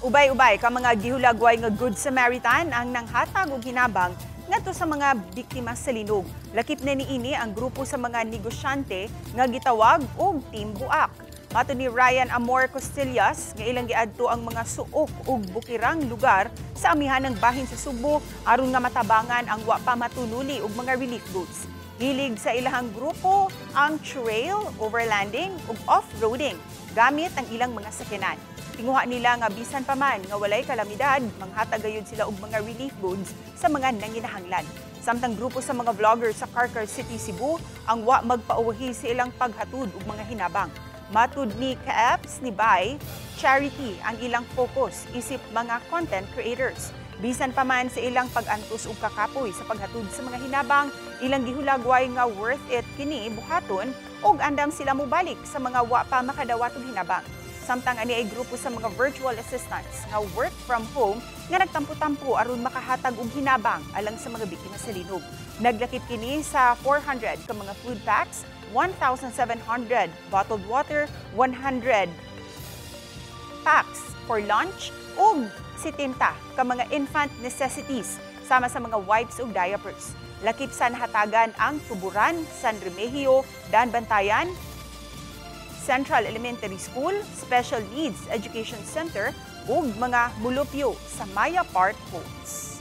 Ubay-ubay ka mga gihulagway nga Good Samaritan ang nanghatag og hinabang ngadto sa mga biktima sa linog. Lakip na niini ang grupo sa mga negosyante nga gitawag og Team Buak. Mato ni Ryan Amor Costillas nga ilang giadto ang mga suok ug bukirang lugar sa amihanang bahin sa Subo aron nga matabangan ang wa pa matunuli og mga relief goods. Hilig sa ilahang grupo ang trail, overlanding ug off-roading gamit ang ilang mga sakyanan. Tinguha nila nga bisan pa man nga walay kalamidad, manghatag gayud sila og mga relief goods sa mga nanginahanglan. Samtang grupo sa mga vlogger sa Carcar City, Cebu ang wa magpauwahi sa ilang paghatud og mga hinabang. Matud ni Kaeps ni Bay, charity ang ilang focus isip mga content creators. Bisan pa man sa ilang pag-antos og kakapoy sa paghatud sa mga hinabang, ilang gihulagway nga worth it kini buhaton og andam sila mobalik sa mga wa pa makadawat og hinabang. Samtang ani ay grupo sa mga virtual assistants nga work from home nga nagtampo-tampo aron makahatag og hinabang alang sa mga biktima sa linog. Naglakip kini sa 400 ka mga food packs, 1,700 bottled water, 100 packs for lunch ug 70 ka mga infant necessities sama sa mga wipes ug diapers. Lakip sa nahatagan ang Tuburan, San Remigio, Dan Bantayan, Central Elementary School, Special Needs Education Center ug mga mulupyo sa Maya Park Homes.